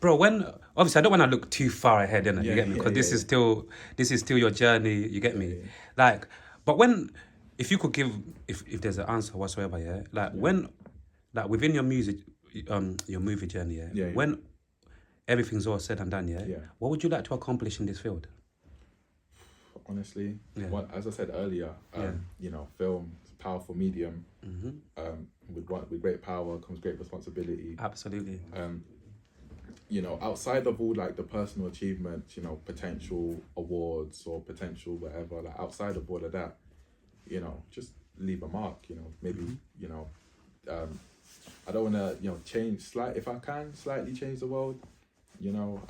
bro, when obviously I don't want to look too far ahead, innit? You Yeah, get me? Because yeah, this is still your journey. You get me? yeah. Like, but when if you could give if there's an answer whatsoever, yeah, like when like within your music, your movie journey, yeah, Yeah, yeah. when everything's all said and done, yeah, Yeah. what would you like to accomplish in this field? Honestly, Yeah. well, as I said earlier, Yeah. you know, film is a powerful medium. With great power comes great responsibility. Absolutely. You know, outside of all like the personal achievements, you know, potential awards or potential whatever, like outside of all of that, you know, just leave a mark. You know, maybe you know, I don't want to, you know, change if I can slightly change the world. You know,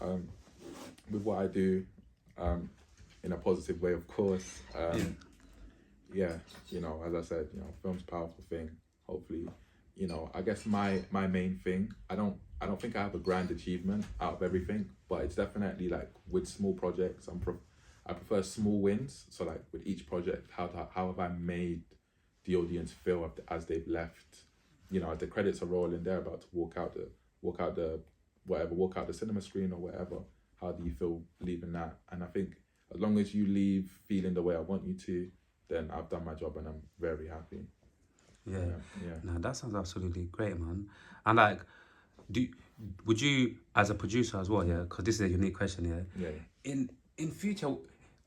with what I do, in a positive way, of course. Yeah, you know, as I said, you know, film's a powerful thing. Hopefully, you know, I guess my main thing, I don't think I have a grand achievement out of everything, but it's definitely like with small projects, I prefer small wins. So like with each project, how have I made the audience feel as they've left? You know, the credits are rolling, they're about to walk out the cinema screen or whatever. How do you feel leaving that? And I think as long as you leave feeling the way I want you to, then I've done my job and I'm very happy. Yeah. Yeah. No, that sounds absolutely great, man. And like, would you, as a producer as well, yeah? Because this is a unique question, yeah. Yeah. In future,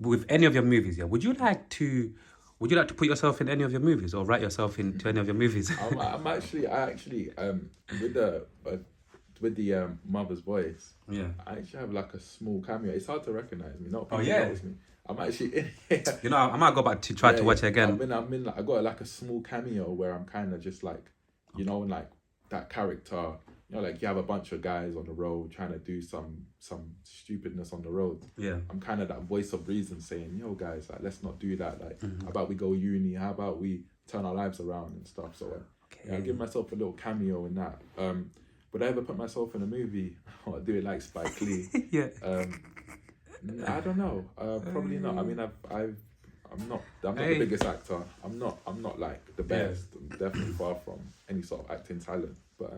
with any of your movies, yeah, would you like to put yourself in any of your movies or write yourself into any of your movies? I actually with the Mother's Voice. Yeah. I actually have like a small cameo. It's hard to recognize me. Not people notice me. I'm actually in here. You know, I might go back to try to watch it again. I'm in like, I got like a small cameo where I'm kind of just like, you know, like that character. You know, like you have a bunch of guys on the road trying to do some stupidness on the road. Yeah. I'm kind of that voice of reason saying, yo guys, like let's not do that. Like, how about we go uni? How about we turn our lives around and stuff? So I give myself a little cameo in that. Would I ever put myself in a movie? Or do it like Spike Lee? Yeah. I don't know. Probably not. I mean, I'm not the biggest actor. I'm not like the best. I'm definitely far from any sort of acting talent. But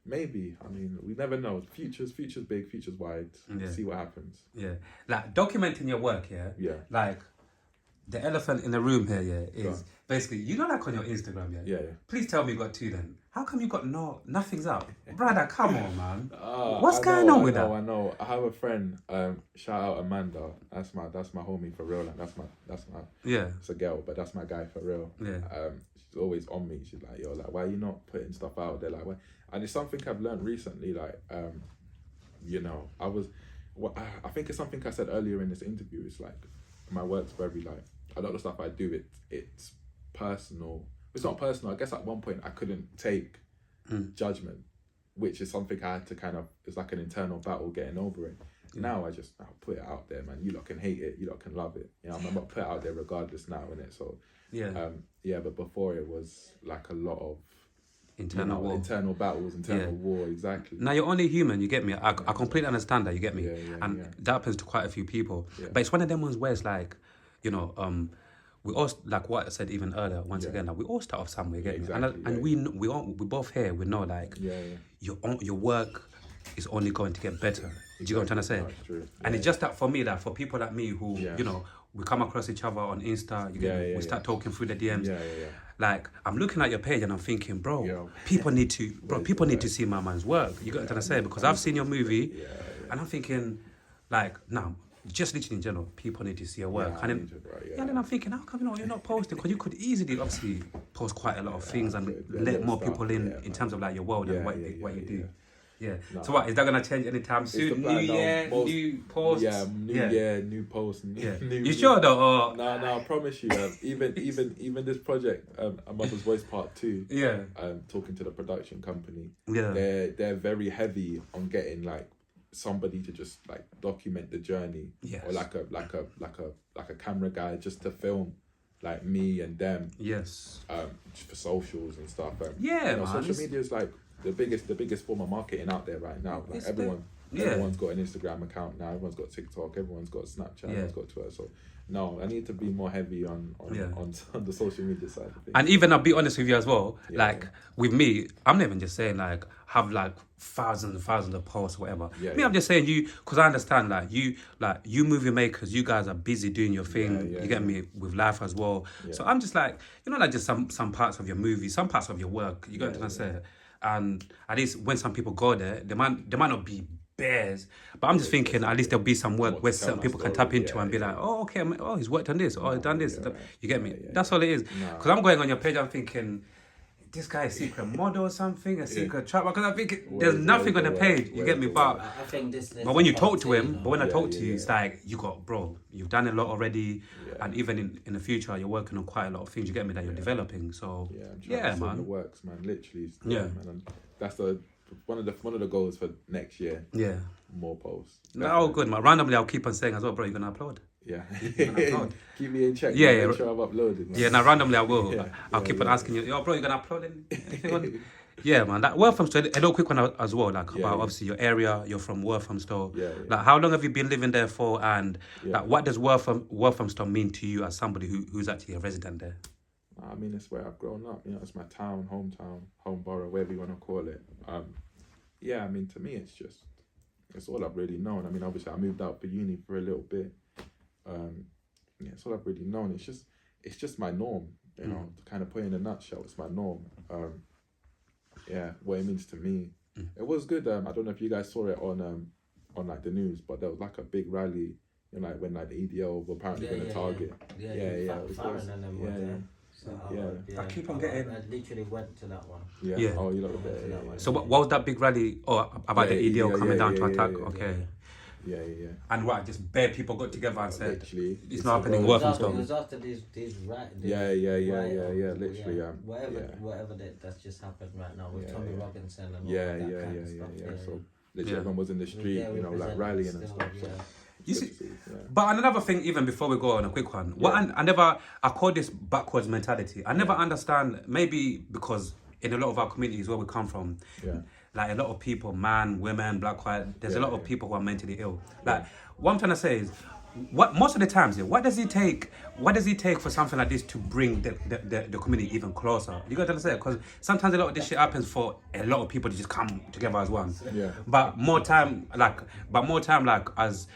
maybe. I mean, we never know. Future's big. Future's wide. Yeah. See what happens. Yeah. Like documenting your work. Yeah. Yeah. Like the elephant in the room here. Yeah. Is basically, you know, like on your Instagram. Yeah. Yeah. Please tell me you got 2 then. How come you got nothing's up? Brother, come on, man. What's going on with that? I know. I have a friend, shout out Amanda. That's my homie for real. Like that's my Yeah. It's a girl, but that's my guy for real. Yeah. She's always on me. She's like, yo, like why are you not putting stuff out there? Like why? And it's something I've learned recently, like you know, I think it's something I said earlier in this interview. It's like my work's very like a lot of stuff I do, it's personal. It's not personal. I guess at one point I couldn't take judgment, which is something I had to kind of, it's like an internal battle getting over it. Yeah. Now I'll put it out there, man. You lot can hate it, you lot can love it. You know, I'm gonna put it out there regardless now, innit? So but before it was like a lot of internal battles, war, exactly. Now you're only human, you get me? I completely understand that, you get me? That happens to quite a few people. Yeah. But it's one of them ones where it's like, you know, we all, like what I said even earlier, once again, like we all start off somewhere, you get me? And we both here, we know like your work is only going to get better. Do you know what I'm trying to say? That's true. And it's just that for me, like for people like me who, you know, we come across each other on Insta, you get me? We start talking through the DMs. Like I'm looking at your page and I'm thinking, bro, people need to see my man's work. You got what I'm trying to say? Because I've seen your movie and I'm thinking, like, nah, just literally in general, people need to see your work. And then I'm thinking, how come you're not posting? Because you could easily, obviously, post quite a lot of things and let more people in terms of like your world and what you do. Yeah. No. So what, is that going to change anytime soon? New year, new posts? Yeah, new year, new posts. You sure though? No, I promise you. Even this project, A Mother's Voice Part 2. Yeah. Talking to the production company. Yeah. They're very heavy on getting like somebody to just like document the journey. Yes. Or like a camera guy just to film like me and them. Yes. For socials and stuff. Man. Social media is like the biggest form of marketing out there right now. Like everyone everyone's got an Instagram account now. Everyone's got TikTok. Everyone's got Snapchat. Everyone's got Twitter. So no, I need to be more heavy on the social media side of things. And even I'll be honest with you as well. Like with me, I'm not even just saying like have like thousands and thousands of posts or whatever. I'm just saying you, because I understand like you movie makers, you guys are busy doing your thing. You get me, with life as well. So I'm just like, you know, like just some parts of your movie, some parts of your work. You get what I'm saying? And at least when some people go there, they might not be bears, but I'm just thinking at least there'll be some work where certain people can tap into and be like, oh, okay, oh, he's worked on this, oh, he's done this. You get me? That's all it is. Because I'm going on your page, I'm thinking, this guy is a secret model or something, a secret trapper. Because I think there's nothing on the page. You get me? But I think this. But when you talk to him, but when I talk to you, it's like you've done a lot already, and even in the future, you're working on quite a lot of things. You get me? That you're developing. So I'm trying to man, the works, man. Literally, man. And that's one of the goals for next year. Yeah, more posts. Oh, good, man. Randomly, I'll keep on saying as well, bro. You're gonna upload. Yeah. Upload. Keep me in check. Yeah. Make sure I've uploaded. Man. Yeah. Now randomly, I will. I'll keep on asking you. Yo, bro, you gonna upload anything? Yeah, man. That Walthamstow, a little quick one as well. Like about obviously your area. You're from Walthamstow. Like how long have you been living there for? And like what does Walthamstow mean to you as somebody who's actually a resident there? I mean, it's where I've grown up. You know, it's my town, hometown, home borough, whatever you want to call it. I mean, to me, it's all I've really known. I mean, obviously, I moved out for uni for a little bit. It's all I've really known. It's just my norm. You know, to kind of put it in a nutshell, it's my norm. What it means to me. It was good. I don't know if you guys saw it on like the news, but there was like a big rally. You know, like when like the EDL were apparently going to target. It was good. I keep on getting. I literally went to that one. Yeah. Oh, you love it. So what was that big rally? About the EDL coming down to attack? Okay. Yeah. And what? Just bare people got together and said, literally, it's not happening. Walthamstow. It was after these Literally, whatever that's just happened right now with Tommy Robinson and all that kind of stuff. So literally, everyone was in the street, you know, like rallying and stuff. So. You see, but another thing, even before we go on a quick one, what I call this backwards mentality. I never understand, maybe because in a lot of our communities where we come from, like a lot of people, man, women, black, white, there's a lot of people who are mentally ill. Like what I'm trying to say is, most of the times, what does it take for something like this to bring the community even closer? You got to understand, because sometimes a lot of this shit happens for a lot of people to just come together as one. But more time as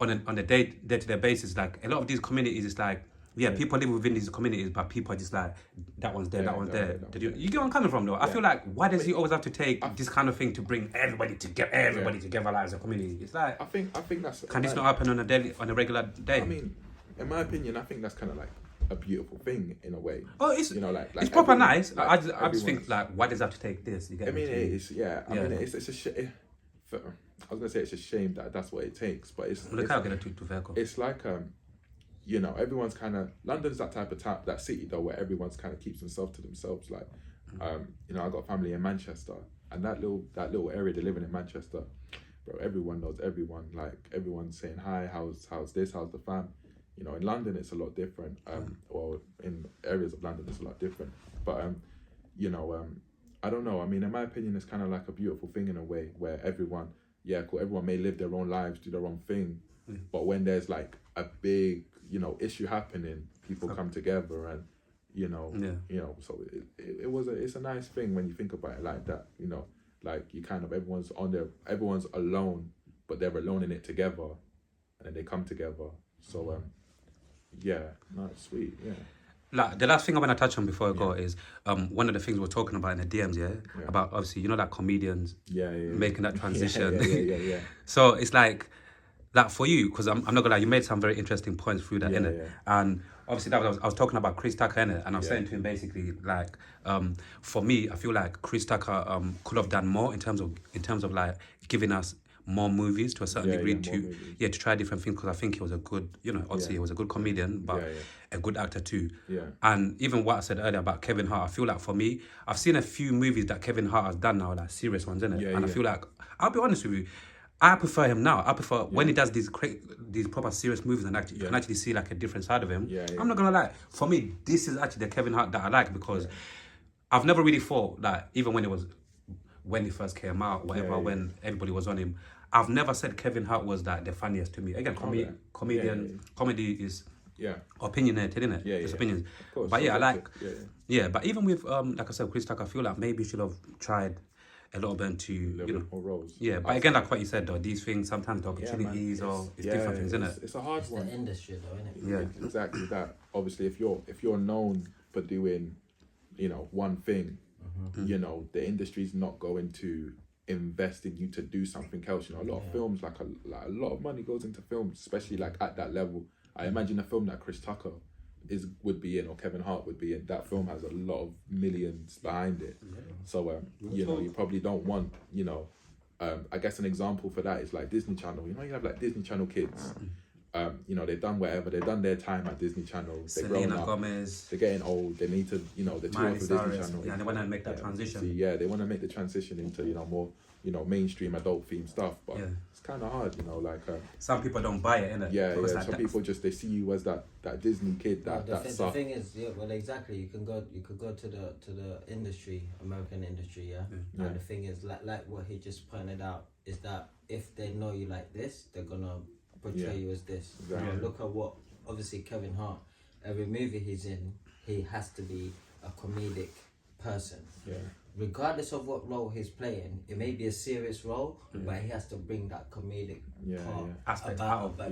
on a day-to-day basis, like a lot of these communities, it's like, people live within these communities, but people are just like, that one's there, that one's there. You get where I'm coming from, though? I feel like, why does he always have to take this kind of thing to bring everybody together, like as a community? It's like, I think that's... Can this not happen on a regular day? I mean, in my opinion, I think that's kind of like a beautiful thing in a way. Oh, it's, you know, like it's proper nice. Like I just think, like, why does it have to take this? You get I mean, it's it's a shame. I was gonna say it's a shame that that's what it takes, but it's like you know, everyone's kind of, London's that type of that city though, where everyone's kind of keeps themselves to themselves. Like, you know, I got family in Manchester, and that little area they're living in Manchester, bro. Everyone knows everyone. Like everyone's saying hi, how's this, how's the fam. You know, in London it's a lot different. Or in areas of London it's a lot different. But you know, I don't know. I mean, in my opinion, it's kind of like a beautiful thing in a way where everyone may live their own lives, do their own thing, but when there's like a big, you know, issue happening, people come together and, you know, so it's a nice thing when you think about it like that, you know, like you kind of, everyone's alone, but they're alone in it together, and then they come together. So, it's sweet, Like the last thing I want to touch on before I go is one of the things we're talking about in the DMs, about obviously, you know, like comedians making that transition. So it's like for you, because I'm not gonna lie, you made some very interesting points through that, innit? And obviously that I was talking about Chris Tucker, innit? And I was saying to him basically, like, for me, I feel like Chris Tucker could have done more in terms of like giving us more movies to a certain degree to try different things, because I think he was a good, you know, obviously he was a good comedian, but a good actor too. And even what I said earlier about Kevin Hart, I feel like for me, I've seen a few movies that Kevin Hart has done now, like serious ones, innit? I feel like, I'll be honest with you, I prefer him now. I prefer when he does these proper serious movies, and you can actually see like a different side of him. I'm not gonna lie, for me, this is actually the Kevin Hart that I like, because I've never really thought that, even when it was when he first came out, whatever, when everybody was on him. I've never said Kevin Hart was the funniest to me. Again, comedy is opinionated, isn't it? It's opinions. Course, but I like, but even with, like I said, Chris Tucker, I feel like maybe he should have tried a little bit to, you know, more roles. Yeah, but again, like what you said, though, these things, sometimes the opportunities or it's different things, isn't it? It's a hard one. It's the industry, though, isn't it? Yeah, exactly that. Obviously, if you're known for doing, you know, one thing, you know, the industry's not going to invest in you to do something else. You know, a lot of films, like a lot of money goes into films, especially like at that level. I imagine a film that Chris Tucker would be in, or Kevin Hart would be in, that film has a lot of millions behind it. So you know, you probably don't want, you know, I guess an example for that is like Disney Channel. You know, you have like Disney Channel kids. You know, they've done whatever, they've done their time at Disney Channel. They're growing up. Gomez. They're getting old. They need to, you know, they're too old for Disney Channel. Yeah, they want to make that transition. They want to make the transition into, you know, more, you know, mainstream adult themed stuff. But it's kind of hard, you know, like some people don't buy it, innit? Like some people just, they see you as that Disney kid, the thing is, well, exactly, you could go to the industry, American industry, and the thing is, like what he just pointed out, is that if they know you like this, they're gonna portray you as this. Exactly. You know, look at what, obviously, Kevin Hart, every movie he's in, he has to be a comedic person. Regardless of what role he's playing, it may be a serious role, but he has to bring that comedic aspect out of it.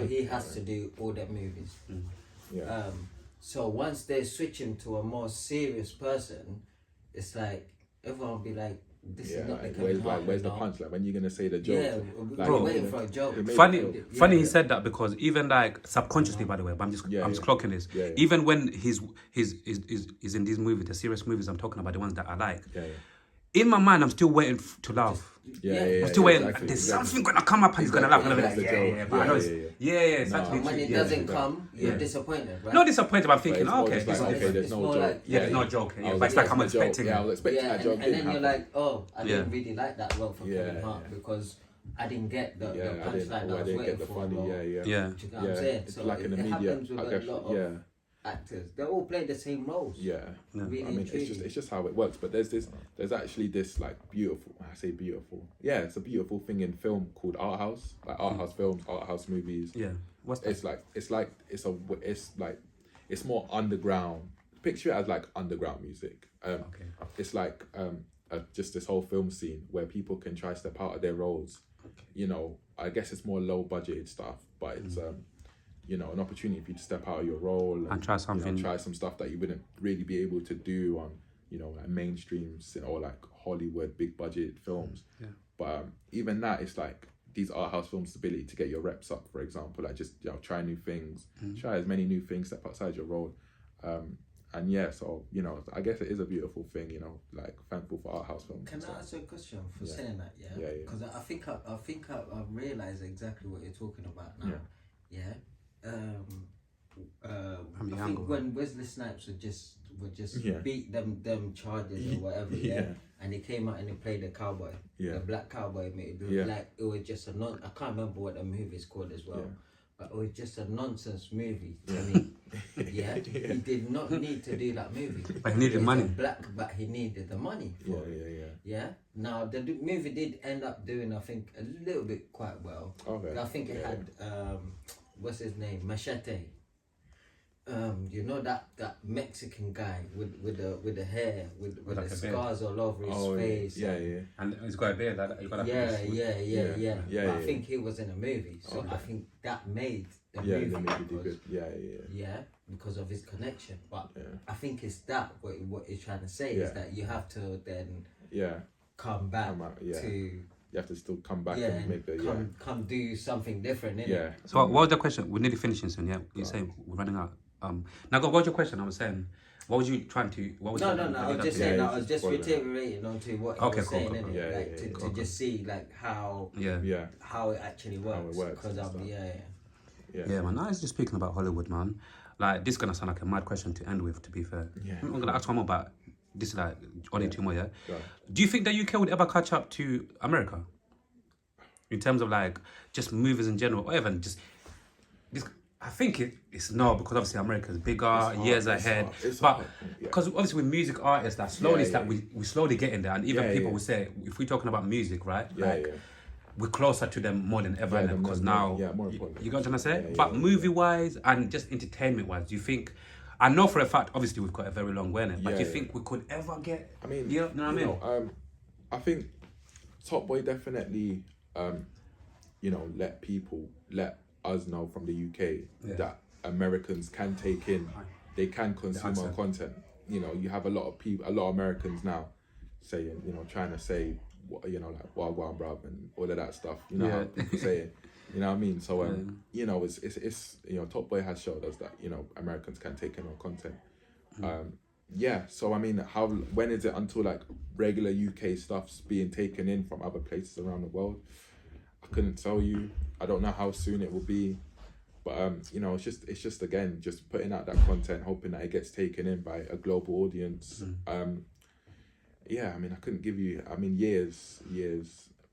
He has to do all the movies. So once they switch him to a more serious person, it's like everyone will be like, this is not the Kevin Hart. Where's the punch? Like, when are you gonna say the joke? Yeah, like, we're waiting for a joke. Funny he said that, because even like subconsciously, by the way, but I'm just clocking this. Even when he's in these movies, the serious movies I'm talking about, the ones that I like. In my mind, I'm still waiting to laugh. I'm still waiting. Exactly, There's something gonna come up and he's gonna laugh. And I'll be like, When it doesn't come, you're disappointed, right? Not disappointed, but I'm thinking, okay, okay, there's no joke. There's no joke. But it's like I'm expecting. I was expecting that joke. And then you're like, oh, I didn't really like that role for Kevin Hart because I didn't get the punchline I was waiting for. Yeah. Do you know what I'm saying? So like in the media, happens with a lot of actors. They all play the same roles. Really, I mean, it's just how it works. But there's actually this like beautiful. I say beautiful. Yeah, it's a beautiful thing in film called art house, like art house films, art house movies. Yeah, what's that? It's more underground. Picture it as like underground music. It's like just this whole film scene where people can try step out of their roles. You know, I guess it's more low budgeted stuff, but it's you know, an opportunity for you to step out of your role and try something, you know, try some stuff that you wouldn't really be able to do on, you know, like mainstream or like Hollywood big budget films. But even that, it's like these art house films' ability to get your reps up, for example, like just, you know, try new things, try as many new things, step outside your role. And so, you know, I guess it is a beautiful thing, you know, like thankful for art house films. Can I ask you a question for saying that? Because I think I've realised exactly what you're talking about now. I think when Wesley Snipes would just beat them charges or whatever, and he came out and he played the cowboy, the black cowboy, maybe like it was just a I can't remember what the movie's called as well. But it was just a nonsense movie to me. He did not need to do that movie. But he needed money. But he needed the money for it. Now the movie did end up doing, I think, a little bit quite well. I think it had what's his name, Machete. You know that Mexican guy with the hair with like the scars all over his face. And he's got a beard. But I think he was in a movie, so I think that made the movie. Because of his connection. But I think it's that what he's trying to say is that you have to then come back to. You have to still come back and make the come do something different. So what was the question? We're nearly finishing soon. Yeah, you say we're running out. Now, what was your question? I was saying, what was you trying to? What was no. I was just saying. I was just reiterating onto what he was saying. To just see like how how it actually works. Because man. Now it's just speaking about Hollywood, man. Like this is gonna sound like a mad question to end with. To be fair, I'm gonna ask one more about this. Is like only two more. Do you think the UK would ever catch up to America in terms of like just movies in general, or even just this? I think it's no, because obviously America's bigger, years ahead. But because obviously with music artists, that slowly we slowly getting there, and even people will say, if we're talking about music, right? We're closer to them more than ever, because now more important. You got what I'm trying to say? But movie-wise and just entertainment-wise, do you think? I know for a fact, obviously we've got a very long way in it, but do you think we could ever get? I mean, you know what I mean? I think Top Boy definitely, let us know from the UK that Americans can take in, they can consume our content. You know, you have a lot of Americans now saying, trying to say, like Wagwan bruv and all of that stuff. You know how people say it. You know what I mean? So it's Top Boy has showed us that Americans can take in our content. So I mean, when is it until like regular UK stuff's being taken in from other places around the world? I couldn't tell you. I don't know how soon it will be, but it's just again just putting out that content, hoping that it gets taken in by a global audience. I mean, I couldn't give you. I mean, years,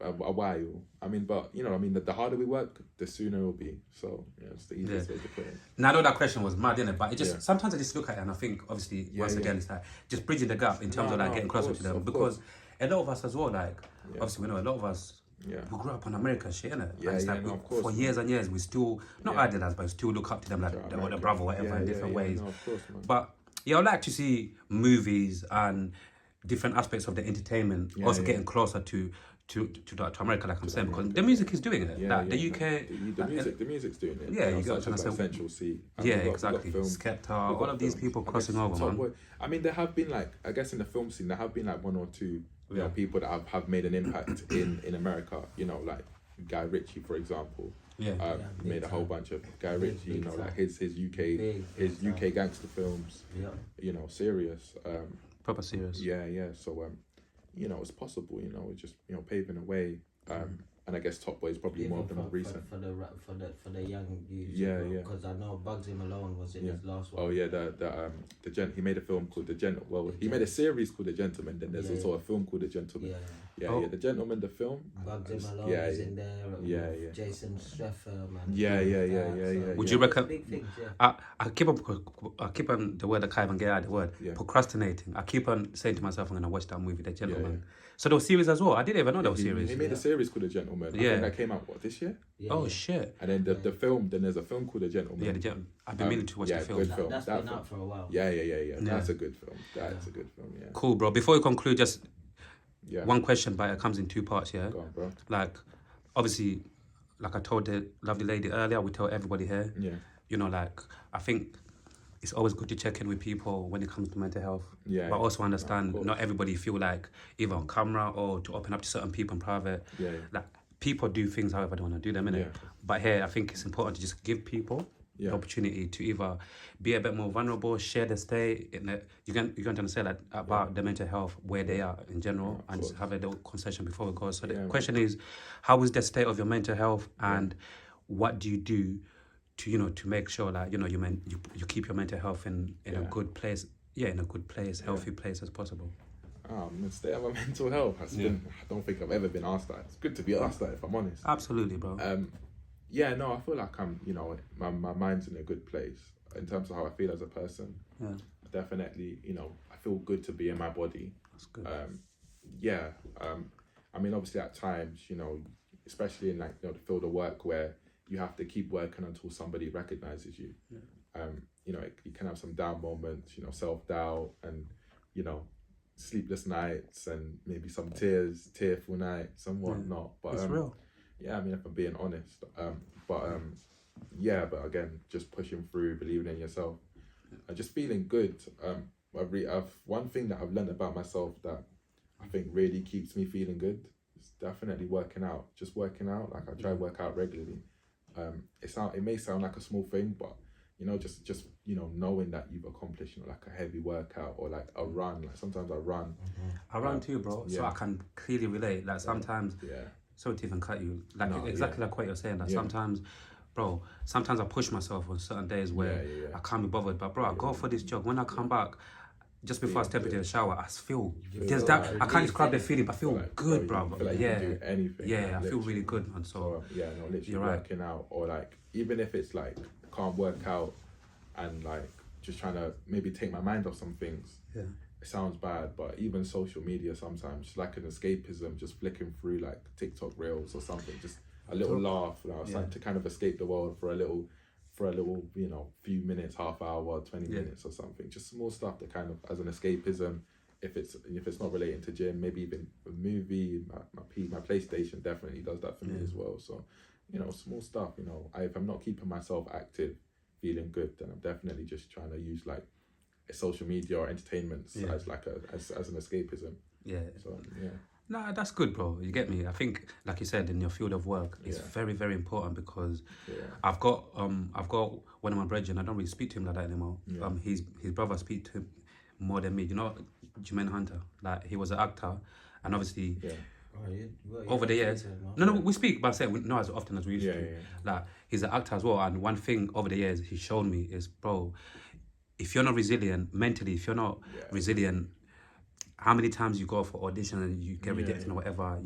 a while. I mean, but the harder we work, the sooner it will be. So it's the easiest way to put it. Now I know that question was mad, innit? But it just sometimes I just look at it and I think, obviously, once again, it's like just bridging the gap in terms of like getting closer to them, because a lot of us as well, like obviously we know a lot of us. We grew up on American shit, innit? And it's like for years and years we still not idolize, but still look up to them like the brother, whatever, in different ways. No, of course, man. But I'd like to see movies and different aspects of the entertainment also getting closer to America, like I'm saying, because the music is doing it. The UK, the music's doing it. Yeah, you got to say Central C. Exactly. Skepta, all of these people crossing over, man. I mean, there have been like, I guess in the film scene, there have been like one or two people that have made an impact in America. Like Guy Ritchie, for example. Made a whole bunch of Guy Ritchie. Like his UK gangster films. Serious. Proper serious. So it's possible. It's just paving a way. And I guess Top Boy is probably more of the more recent for the young youth. Because I know Bugsy Malone was in his last one. Oh yeah, he made a film called The Gentleman. Well, he made a series called The Gentleman. Then there's also a film called The Gentleman. The Gentleman, the film. Bugsy Malone is in there. Jason Statham. Would you reckon? Big things, I keep on the word I can't even get out the word. Procrastinating. I keep on saying to myself, I'm gonna watch that movie, The Gentleman. So there was series as well. I didn't even know there was series. He made a series called The Gentleman. I think that came out this year. Oh shit! And then the film. Then there's a film called The Gentleman. The Gentleman. I've been meaning to watch the film. Good film. That's been out for a while. Yeah. That's a good film. That's a good film. Yeah. Cool, bro. Before we conclude, just one question, but it comes in two parts. Yeah. Go on, bro. Like, obviously, like I told the lovely lady earlier, we tell everybody here. Yeah. Like I think it's always good to check in with people when it comes to mental health. But also understand not everybody feel like either on camera or to open up to certain people in private. Like people do things however they want to do them, innit? But here I think it's important to just give people the opportunity to either be a bit more vulnerable, share the state you're going to say that about the mental health where they are in general, and just have a little conversation before we go. So the question is, how is the state of your mental health, and what do you do to make sure that you keep your mental health in a good place, in a good place, healthy place as possible? State of my mental health has been. I don't think I've ever been asked that. It's good to be asked that, if I'm honest. Absolutely, bro. I feel like I'm. My mind's in a good place in terms of how I feel as a person. Definitely. I feel good to be in my body. That's good. I mean, obviously at times, especially in like the field of work where you have to keep working until somebody recognizes you. You can have some down moments, self-doubt and, sleepless nights and maybe some tearful nights and whatnot. But it's real. I mean, if I'm being honest. But again, just pushing through, believing in yourself and just feeling good. I've one thing that I've learned about myself that I think really keeps me feeling good is definitely working out. Just working out. Like I try to work out regularly. It may sound like a small thing, but just knowing that you've accomplished like a heavy workout or like a run. Like sometimes I run. I run too, bro. So I can clearly relate. Like sometimes. Sorry to even cut you. Like like what you're saying. Like sometimes, bro. Sometimes I push myself on certain days where I can't be bothered. But bro, I go for this jog. When I come back, just before I step into the shower, I feel there's that. I can't describe the feeling, but I feel good, bro. You feel like you can do anything. I feel really good, man. So literally working out, or like even if it's like can't work out and like just trying to maybe take my mind off some things. Yeah. It sounds bad, but even social media sometimes, just like an escapism, just flicking through like TikTok reels or something, just a little laugh. It's like to kind of escape the world for a little, you know, few minutes, half hour, 20 minutes or something. Just small stuff that kind of as an escapism. If it's not relating to gym, maybe even a movie, my PlayStation definitely does that for me as well. So, you know, small stuff. You know, if I'm not keeping myself active, feeling good, then I'm definitely just trying to use like social media or entertainment as like as an escapism. Yeah. So yeah. Nah, that's good, bro. You get me? I think, like you said, in your field of work, it's very, very important because I've got one of my brethren. I don't really speak to him like that anymore. Yeah. His brother speak to him more than me. You know, Jermaine Hunter. Like he was an actor, and obviously. Yeah. Over the years, no, we speak, but I say not as often as we used to. Like he's an actor as well, and one thing over the years he showed me is, bro, if you're not resilient mentally, if you're not resilient, how many times you go for audition and you get rejected or whatever,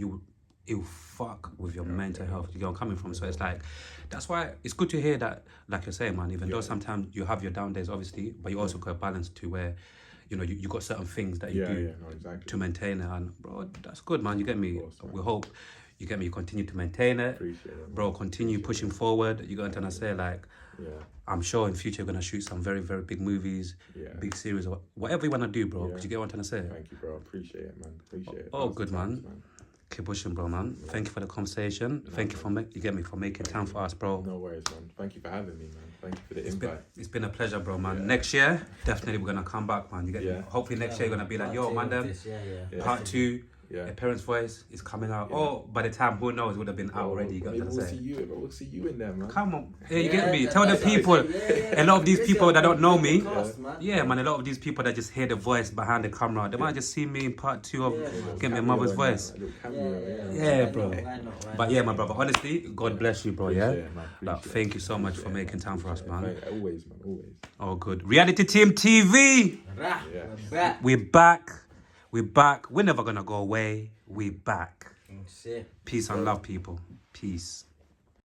it'll fuck with your mental health. You know where I'm coming from. So it's like, that's why it's good to hear that, like you're saying, man. Even though sometimes you have your down days, obviously, but you also got a balance to where. You know, you got certain things that you do to maintain it, and bro, that's good, man. You get me. Course, we hope you get me. You continue to maintain it, bro. Continue pushing forward. You got to say like, I'm sure in future you're gonna shoot some very, very big movies, big series, or whatever you wanna do, bro. Because you get what I'm trying to say. Thank you, bro. Appreciate it, man. Appreciate it. Oh, good, man. Keep pushing, bro, man. Yeah. Thank you for the conversation. Thank you for making time for us, bro. No worries, man. Thank you for having me, man. Thank you for the invite. It's been a pleasure, bro, man. Next year, definitely we're gonna come back, man. You get me? Hopefully next year you're gonna be like, yo, man, them. Part 2. A Parent's Voice is coming out. Oh, by the time, who knows, it would have been out already. We'll see you in there, man. Come on. Hey, you get me? Tell the people, a lot of these people that don't know me, man, a lot of these people that just hear the voice behind the camera, they might just see me in part 2 of Get My Mother's Voice. Yeah, bro. But yeah, my brother, honestly, God bless you, bro, thank you so much for making time for us, man. Always, man, always. Oh, good. Reality Team TV. We're back. We're back. We're never gonna go away. We're back. Peace and love, people. Peace.